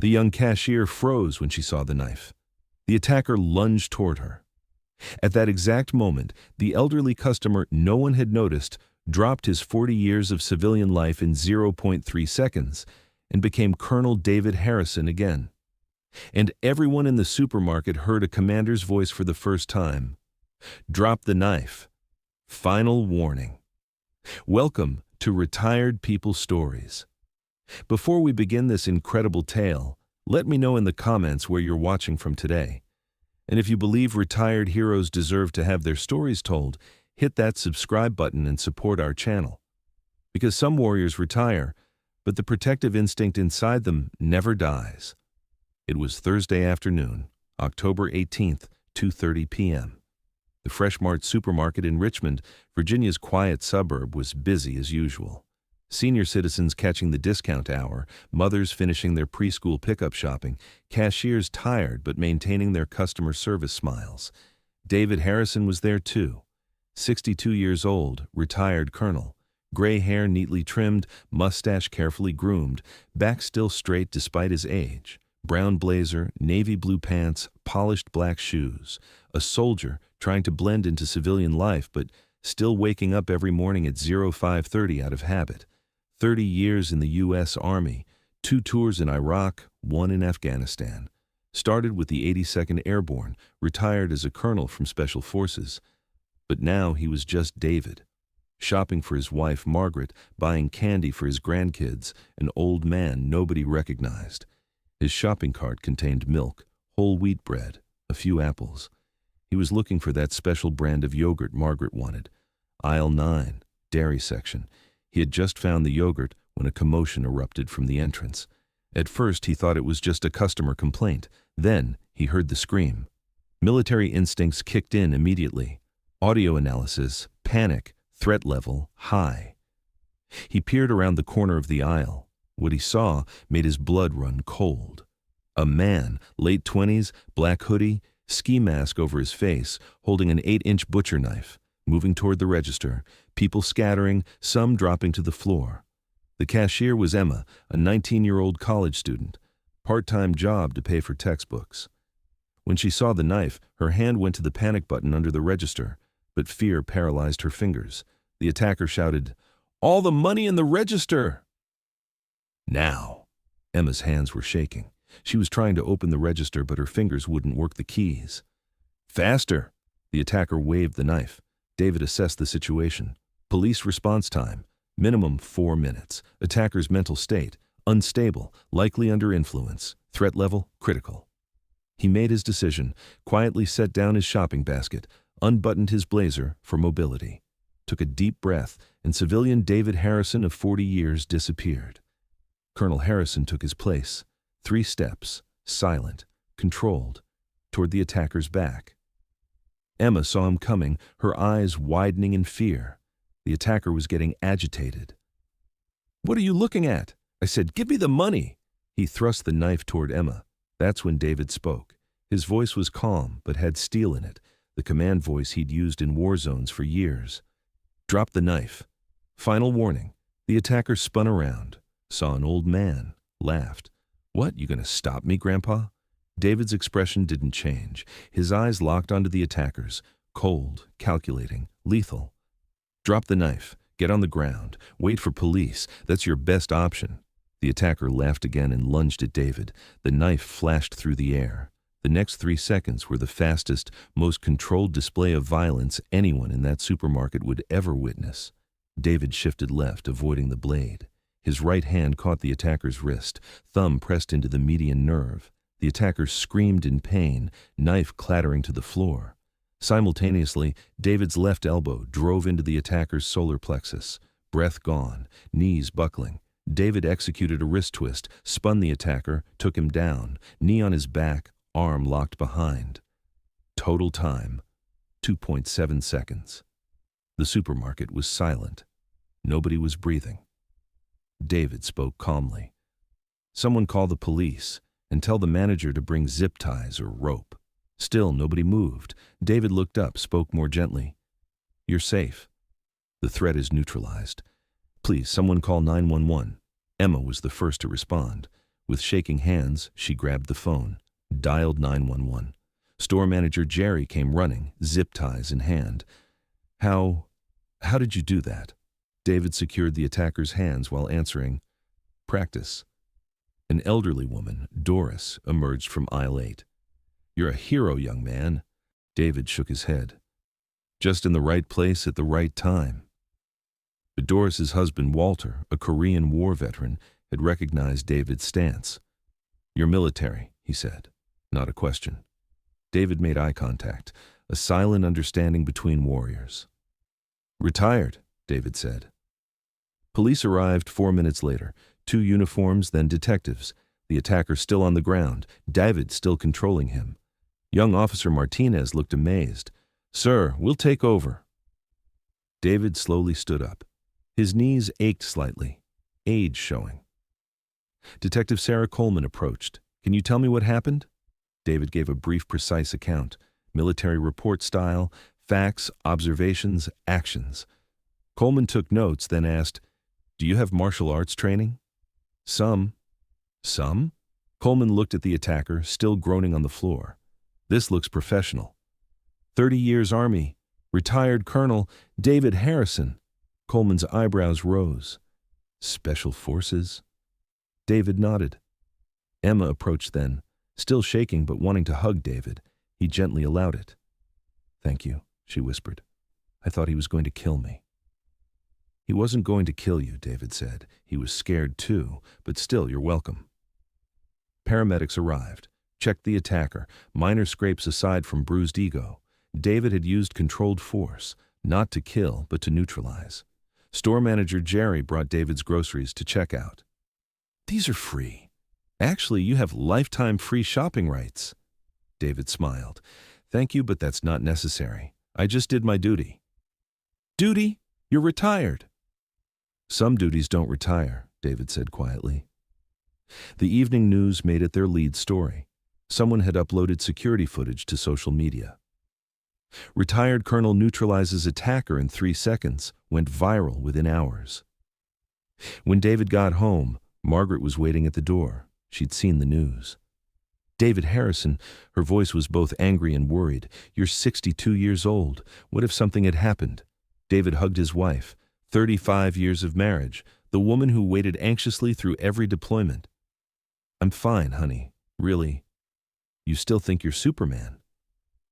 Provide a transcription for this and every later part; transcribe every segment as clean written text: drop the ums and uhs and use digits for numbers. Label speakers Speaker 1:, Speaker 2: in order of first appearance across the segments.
Speaker 1: The young cashier froze when she saw the knife. The attacker lunged toward her. At that exact moment, the elderly customer no one had noticed dropped his 40 years of civilian life in 0.3 seconds and became Colonel David Harrison again. And everyone in the supermarket heard a commander's voice for the first time. Drop the knife. Final warning. Welcome to Retired People Stories. Before we begin this incredible tale, let me know in the comments where you're watching from today. And if you believe retired heroes deserve to have their stories told, hit that subscribe button and support our channel. Because some warriors retire, but the protective instinct inside them never dies. It was Thursday afternoon, October 18th, 2:30 p.m. The Fresh Mart supermarket in Richmond, Virginia's quiet suburb, was busy as usual. Senior citizens catching the discount hour, mothers finishing their preschool pickup shopping, cashiers tired but maintaining their customer service smiles. David Harrison was there too. 62 years old, retired colonel. Gray hair neatly trimmed, mustache carefully groomed, back still straight despite his age. Brown blazer, navy blue pants, polished black shoes. A soldier trying to blend into civilian life but still waking up every morning at 05:30 out of habit. 30 years in the U.S. Army, 2 tours in Iraq, 1 in Afghanistan. Started with the 82nd Airborne, retired as a colonel from Special Forces. But now he was just David. Shopping for his wife Margaret, buying candy for his grandkids, an old man nobody recognized. His shopping cart contained milk, whole wheat bread, a few apples. He was looking for that special brand of yogurt Margaret wanted. Aisle 9, dairy section. He had just found the yogurt when a commotion erupted from the entrance. At first he thought it was just a customer complaint. Then he heard the scream. Military instincts kicked in immediately. Audio analysis, panic, threat level, high. He peered around the corner of the aisle. What he saw made his blood run cold. A man, late 20s, black hoodie, ski mask over his face, holding an 8-inch butcher knife, moving toward the register, people scattering, some dropping to the floor. The cashier was Emma, a 19-year-old college student, part-time job to pay for textbooks. When she saw the knife, her hand went to the panic button under the register, but fear paralyzed her fingers. The attacker shouted, "All the money in the register!" Now. Emma's hands were shaking. She was trying to open the register, but her fingers wouldn't work the keys. Faster! The attacker waved the knife. David assessed the situation. Police response time, minimum 4 minutes. Attacker's mental state, unstable, likely under influence. Threat level, critical. He made his decision, quietly set down his shopping basket, unbuttoned his blazer for mobility, took a deep breath, and civilian David Harrison of 40 years disappeared. Colonel Harrison took his place, 3 steps, silent, controlled, toward the attacker's back. Emma saw him coming, her eyes widening in fear. The attacker was getting agitated. "What are you looking at?" I said. "Give me the money." He thrust the knife toward Emma. That's when David spoke. His voice was calm, but had steel in it, the command voice he'd used in war zones for years. "Drop the knife. Final warning." The attacker spun around, saw an old man, laughed. "What, you gonna stop me, Grandpa?" David's expression didn't change. His eyes locked onto the attacker's, cold, calculating, lethal. "Drop the knife. Get on the ground. Wait for police. That's your best option." The attacker laughed again and lunged at David. The knife flashed through the air. The next 3 seconds were the fastest, most controlled display of violence anyone in that supermarket would ever witness. David shifted left, avoiding the blade. His right hand caught the attacker's wrist, thumb pressed into the median nerve. The attacker screamed in pain, knife clattering to the floor. Simultaneously, David's left elbow drove into the attacker's solar plexus. Breath gone, knees buckling. David executed a wrist twist, spun the attacker, took him down, knee on his back, arm locked behind. Total time, 2.7 seconds. The supermarket was silent. Nobody was breathing. David spoke calmly. "Someone call the police and tell the manager to bring zip ties or rope." Still nobody moved. David looked up, spoke more gently. "You're safe. The threat is neutralized. Please, someone call 911. Emma was the first to respond. With shaking hands, she grabbed the phone, dialed 911. Store manager Jerry came running, zip ties in hand. How did you do that? David secured the attacker's hands while answering, practice. An elderly woman, Doris, emerged from aisle 8. You're a hero, young man. David shook his head. Just in the right place at the right time. But Doris's husband, Walter, a Korean War veteran, had recognized David's stance. You're military, he said. Not a question. David made eye contact, a silent understanding between warriors. Retired, David said. Police arrived 4 minutes later. 2 uniforms, then detectives. The attacker still on the ground, David still controlling him. Young Officer Martinez looked amazed. Sir, we'll take over. David slowly stood up. His knees ached slightly, age showing. Detective Sarah Coleman approached. Can you tell me what happened? David gave a brief, precise account. Military report style, facts, observations, actions. Coleman took notes, then asked, do you have martial arts training? Some. Some? Coleman looked at the attacker, still groaning on the floor. This looks professional. 30 years Army, retired Colonel David Harrison. Coleman's eyebrows rose. Special Forces? David nodded. Emma approached then, still shaking but wanting to hug David. He gently allowed it. Thank you, she whispered. I thought he was going to kill me. He wasn't going to kill you, David said. He was scared too, but still, you're welcome. Paramedics arrived, checked the attacker, minor scrapes aside from bruised ego. David had used controlled force, not to kill, but to neutralize. Store manager Jerry brought David's groceries to check out. These are free. Actually, you have lifetime free shopping rights. David smiled. Thank you, but that's not necessary. I just did my duty. Duty? You're retired. Some duties don't retire, David said quietly. The evening news made it their lead story. Someone had uploaded security footage to social media. Retired colonel neutralizes attacker in 3 seconds, went viral within hours. When David got home, Margaret was waiting at the door. She'd seen the news. David Harrison, her voice was both angry and worried. You're 62 years old. What if something had happened? David hugged his wife. 35 years of marriage, the woman who waited anxiously through every deployment. I'm fine, honey. Really. You still think you're Superman?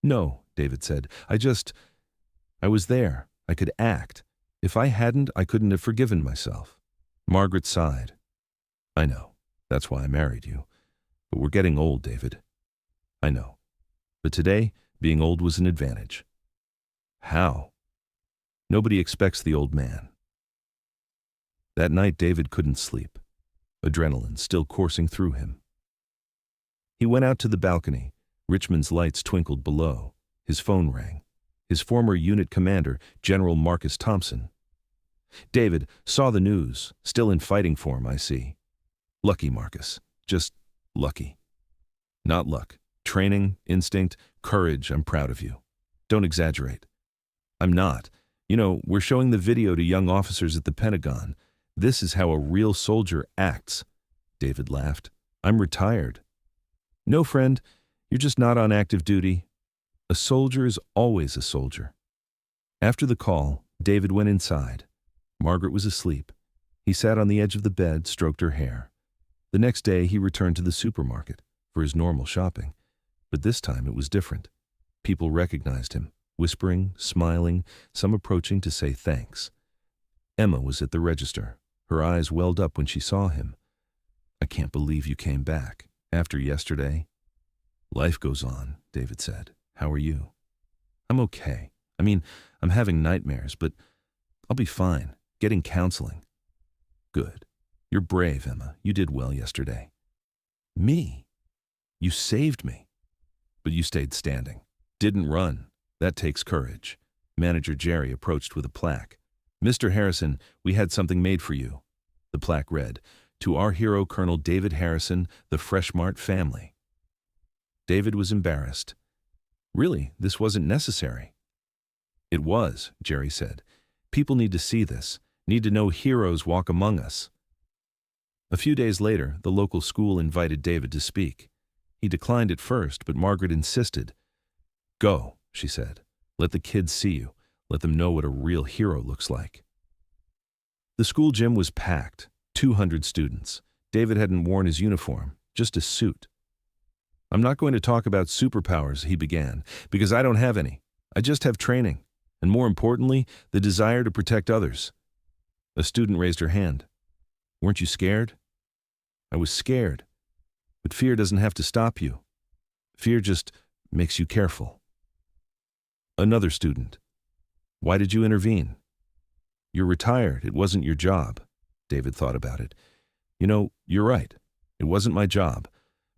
Speaker 1: No, David said. I was there. I could act. If I hadn't, I couldn't have forgiven myself. Margaret sighed. I know. That's why I married you. But we're getting old, David. I know. But today, being old was an advantage. How? Nobody expects the old man. That night, David couldn't sleep. Adrenaline still coursing through him. He went out to the balcony. Richmond's lights twinkled below. His phone rang. His former unit commander, General Marcus Thompson. David saw the news. Still in fighting form, I see. Lucky, Marcus. Just lucky. Not luck. Training, instinct, courage. I'm proud of you. Don't exaggerate. I'm not. You know, we're showing the video to young officers at the Pentagon. This is how a real soldier acts. David laughed. I'm retired. No, friend, you're just not on active duty. A soldier is always a soldier. After the call, David went inside. Margaret was asleep. He sat on the edge of the bed, stroked her hair. The next day, he returned to the supermarket for his normal shopping. But this time it was different. People recognized him. Whispering, smiling, some approaching to say thanks. Emma was at the register. Her eyes welled up when she saw him. I can't believe you came back. After yesterday? Life goes on, David said. How are you? I'm okay. I'm having nightmares, but I'll be fine. Getting counseling. Good. You're brave, Emma. You did well yesterday. Me? You saved me. But you stayed standing. Didn't run. That takes courage. Manager Jerry approached with a plaque. Mr. Harrison, we had something made for you. The plaque read, to our hero Colonel David Harrison, the Freshmart family. David was embarrassed. Really, this wasn't necessary. It was, Jerry said. People need to see this, need to know heroes walk among us. A few days later, the local school invited David to speak. He declined at first, but Margaret insisted. "Go," she said. "Let the kids see you. Let them know what a real hero looks like." The school gym was packed, 200 students. David hadn't worn his uniform, just a suit. "I'm not going to talk about superpowers," he began, "because I don't have any. I just have training, and more importantly, the desire to protect others." A student raised her hand. "Weren't you scared?" "I was scared. But fear doesn't have to stop you. Fear just makes you careful." Another student. "Why did you intervene?" "You're retired. It wasn't your job." David thought about it. "You know, you're right. It wasn't my job.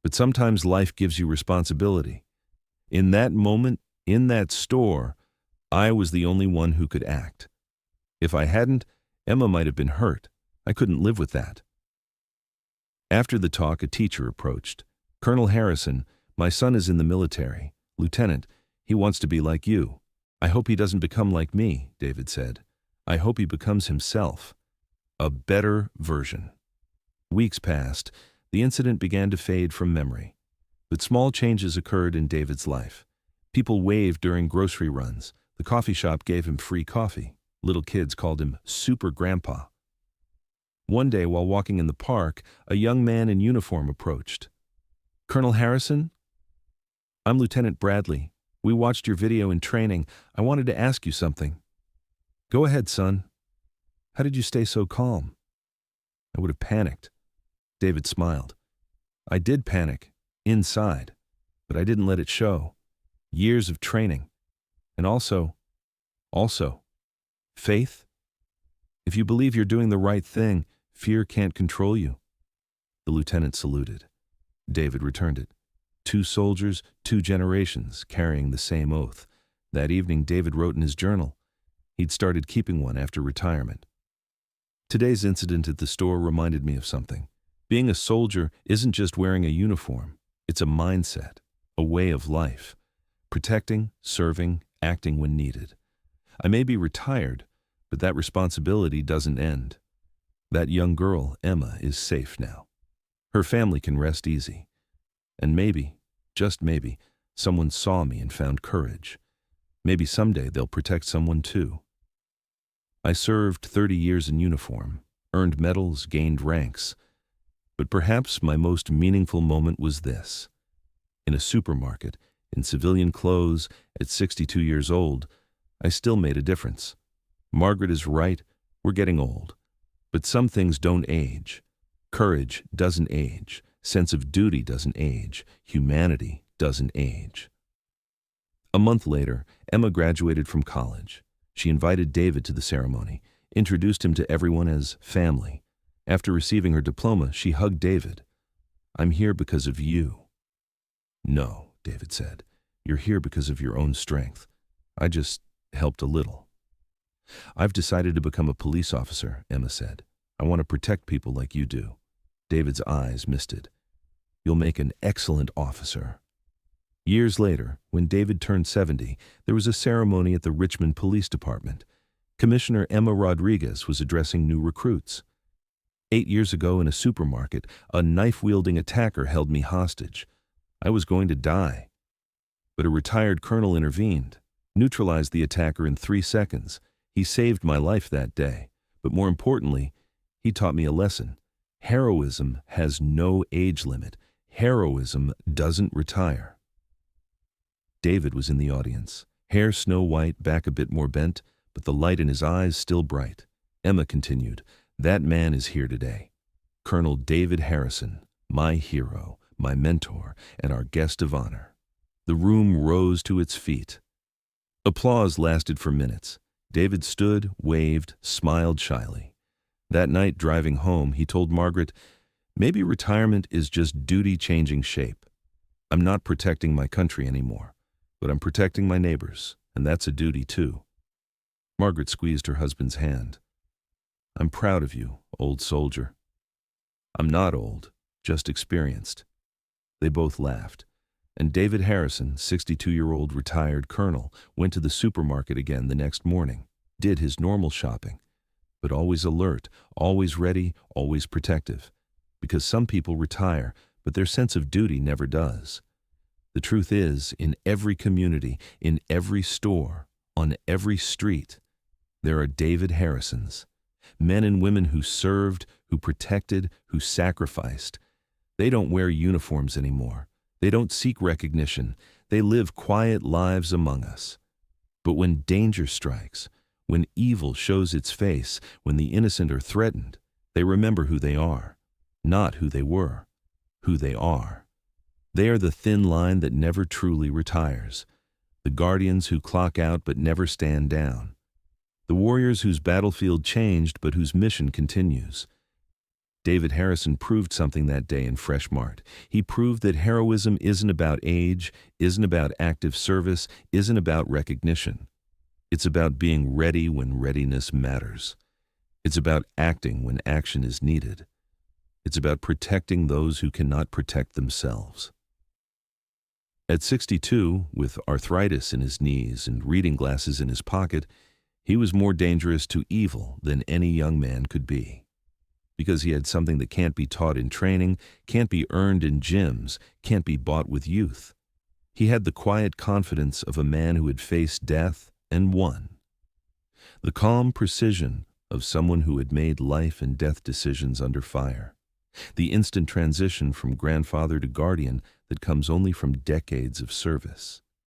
Speaker 1: But sometimes life gives you responsibility. In that moment, in that store, I was the only one who could act. If I hadn't, Emma might have been hurt. I couldn't live with that." After the talk, a teacher approached. "Colonel Harrison, my son is in the military. Lieutenant, he wants to be like you." "I hope he doesn't become like me," David said. "I hope he becomes himself. A better version." Weeks passed. The incident began to fade from memory. But small changes occurred in David's life. People waved during grocery runs. The coffee shop gave him free coffee. Little kids called him Super Grandpa. One day, while walking in the park, a young man in uniform approached. "Colonel Harrison? I'm Lieutenant Bradley. We watched your video in training. I wanted to ask you something." "Go ahead, son." "How did you stay so calm?" "I would have panicked." David smiled. "I did panic, inside, but I didn't let it show. Years of training. And also, faith. If you believe you're doing the right thing, fear can't control you." The lieutenant saluted. David returned it. 2 soldiers, 2 generations, carrying the same oath. That evening, David wrote in his journal. He'd started keeping one after retirement. Today's incident at the store reminded me of something. Being a soldier isn't just wearing a uniform. It's a mindset, a way of life. Protecting, serving, acting when needed. I may be retired, but that responsibility doesn't end. That young girl, Emma, is safe now. Her family can rest easy. And maybe, just maybe, someone saw me and found courage. Maybe someday they'll protect someone too. I served 30 years in uniform, earned medals, gained ranks. But perhaps my most meaningful moment was this. In a supermarket, in civilian clothes, at 62 years old, I still made a difference. Margaret is right, we're getting old. But some things don't age. Courage doesn't age. Sense of duty doesn't age. Humanity doesn't age. A month later, Emma graduated from college. She invited David to the ceremony, introduced him to everyone as family. After receiving her diploma, she hugged David. "I'm here because of you." "No," David said. "You're here because of your own strength. I just helped a little." "I've decided to become a police officer," Emma said. "I want to protect people like you do." David's eyes misted. "You'll make an excellent officer." Years later, when David turned 70, there was a ceremony at the Richmond Police Department. Commissioner Emma Rodriguez was addressing new recruits. 8 years ago in a supermarket, a knife-wielding attacker held me hostage. I was going to die. But a retired colonel intervened, neutralized the attacker in 3 seconds. He saved my life that day. But more importantly, he taught me a lesson. Heroism has no age limit. Heroism doesn't retire. David was in the audience, hair snow white, back a bit more bent, but the light in his eyes still bright. Emma continued, "That man is here today. Colonel David Harrison, my hero, my mentor, and our guest of honor." The room rose to its feet. Applause lasted for minutes. David stood, waved, smiled shyly. That night, driving home, he told Margaret, "Maybe retirement is just duty changing shape. I'm not protecting my country anymore, but I'm protecting my neighbors, and that's a duty too." Margaret squeezed her husband's hand. "I'm proud of you, old soldier." "I'm not old, just experienced." They both laughed, and David Harrison, 62-year-old retired colonel, went to the supermarket again the next morning, did his normal shopping, but always alert, always ready, always protective. because some people retire, but their sense of duty never does. The truth is, in every community, in every store, on every street, there are David Harrisons, men and women who served, who protected, who sacrificed. They don't wear uniforms anymore. They don't seek recognition. They live quiet lives among us. But when danger strikes, when evil shows its face, when the innocent are threatened, they remember who they are, not who they were, who they are. They are the thin line that never truly retires, the guardians who clock out but never stand down, the warriors whose battlefield changed but whose mission continues. David Harrison proved something that day in Freshmart. He proved that heroism isn't about age, isn't about active service, isn't about recognition. It's about being ready when readiness matters. It's about acting when action is needed. It's about protecting those who cannot protect themselves. At 62, with arthritis in his knees and reading glasses in his pocket, he was more dangerous to evil than any young man could be. Because he had something that can't be taught in training, can't be earned in gyms, can't be bought with youth. He had the quiet confidence of a man who had faced death and won. The calm precision of someone who had made life and death decisions under fire. The instant transition from grandfather to guardian that comes only from decades of service.